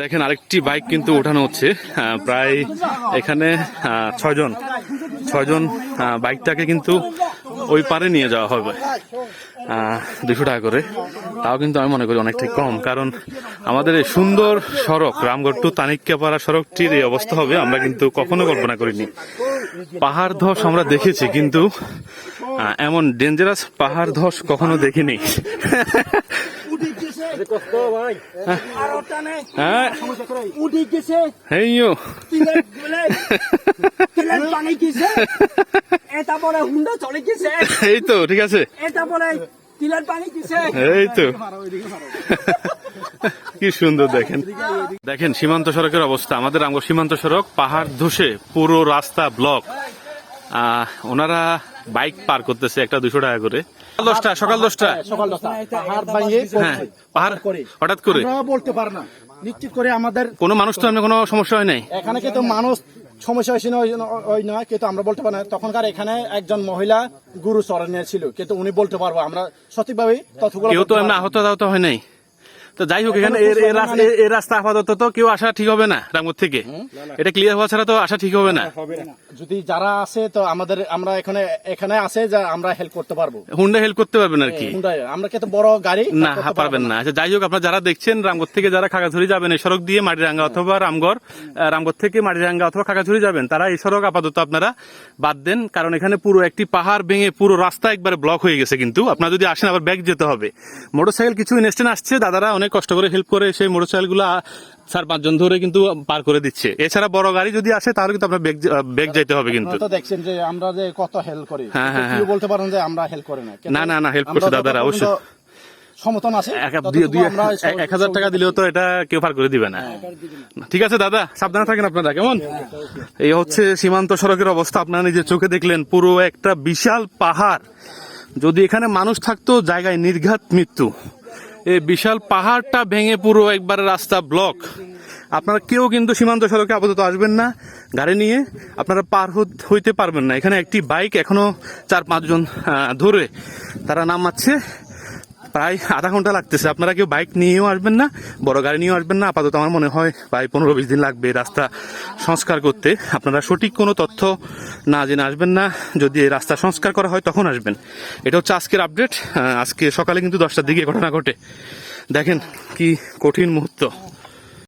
দেখেন আরেকটি বাইক কিন্তু ওঠানো হচ্ছে প্রায় এখানে ছয়জন বাইকটাকে কিন্তু ওই পারে নিয়ে যাওয়া হবে 200 টাকা করে। তাও কিন্তু আমি মনে করি অনেকটাই কম, কারণ আমাদের এই সুন্দর সড়ক রামগড় টু তানিক্যাপাড়া সড়কটির এই অবস্থা হবে আমরা কিন্তু কখনো কল্পনা করিনি। পাহাড় ধস আমরা দেখেছি, কিন্তু এমন ডেঞ্জারাস পাহাড় ধস কখনো দেখিনি। এই তো ঠিক আছে, এই তো কি সুন্দর। দেখেন সীমান্ত সড়কের অবস্থা, আমাদের রামগড় সীমান্ত সড়ক পাহাড় ধসে পুরো রাস্তা ব্লক। ওনারা বাইক পার করতেছে একটা 200 টাকা করে। সকাল 10টা হ্যাঁ, পাহাড় হঠাৎ করে বলতে পার না নিশ্চিত করে আমাদের কোনো মানুষ তো কোনো সমস্যা হয় নাই এখানে, কিন্তু মানুষ সমস্যা হয়েছে না, কিন্তু আমরা বলতে পারি না। তখনকার এখানে একজন মহিলা গুরু চরণে ছিল, কিন্তু উনি বলতে পারবো, আমরা সঠিকভাবে তথ্যগুলো। কেউ তো এমনি আহত হয় নাই। তো যাই হোক, এখানে এই রাস্তা আপাতত তো কেউ আসা ঠিক হবে না রামগড় থেকে, এটা ক্লিয়ার হওয়া ছাড়া তো আসা ঠিক হবে না। যদি যারা আছে তো আমরা এখানে আছে যা আমরা হেল্প করতে পারবো। হুন্ডা হেল্প করতে পারবেন আর কি, আমরা কিন্তু বড় গাড়ি না পারবেন না। আচ্ছা যাই হোক, আপনারা যারা দেখছেন রামগড় থেকে যারা খাগড়াছড়ি যাবেন এই সড়ক দিয়ে মাটিরাঙ্গা অথবা রামগড় থেকে মাটিরাঙ্গা অথবা খাগড়াছড়ি যাবেন, তারা এই সড়ক আপাতত আপনারা বাদ দেন, কারণ এখানে পুরো একটি পাহাড় ভেঙে পুরো রাস্তা একবারে ব্লক হয়ে গেছে। কিন্তু আপনারা যদি আসেন আবার ব্যাক যেতে হবে। মোটরসাইকেল কিছু ইনস্ট্যান্ট আসছে, দাদারা অনেক কষ্ট করে হেল্প করে সেই মোটরসাইকেল গুলো 4-5 জন ধরে কিন্তু পার করে দিচ্ছে। এছাড়া বড় গাড়ি যদি আসে তাহলে কিন্তু আপনার ব্যাক যেতে হবে। কিন্তু দেখছেন যে আমরা যে কত হেল্প করি, কেউ বলতে পারেন যে আমরা হেল্প করি না। না হেল্প করছে দাদারা, অবশ্যই সমর্থন আছে। 1000 টাকা দিলেও তো এটা কেউ পার করে দিবে না। ঠিক আছে দাদা, সাবধানে থাকেন আপনারা। কেমন এই হচ্ছে সীমান্ত সড়কের অবস্থা, আপনারা নিজের চোখে দেখলেন পুরো একটা বিশাল পাহাড়। যদি এখানে মানুষ থাকতো জায়গায় নির্ঘাত মৃত্যু। এই বিশাল পাহাড়টা ভেঙে পুরো একবার রাস্তা ব্লক। আপনারা কেউ কিন্তু সীমান্ত সড়কে আপাতত আসবেন না গাড়ি নিয়ে, আপনারা পার হইতে পারবেন না। এখানে একটি বাইক এখনো 4-5 জন ধরে তারা নামাচ্ছে, প্রায় আধা ঘন্টা লাগতেছে। আপনারা কেউ বাইক নিয়েও আসবেন না, বড় গাড়ি নিয়েও আসবেন না। আপাতত আমার মনে হয় প্রায় 15-20 দিন লাগবে রাস্তা সংস্কার করতে। আপনারা সঠিক কোনো তথ্য না জেনে আসবেন না, যদি এই রাস্তা সংস্কার করা হয় তখন আসবেন। এটা হচ্ছে আজকের আপডেট। আজকে সকালে কিন্তু 10টার দিকে ঘটনা ঘটে। দেখেন কি কঠিন মুহূর্ত।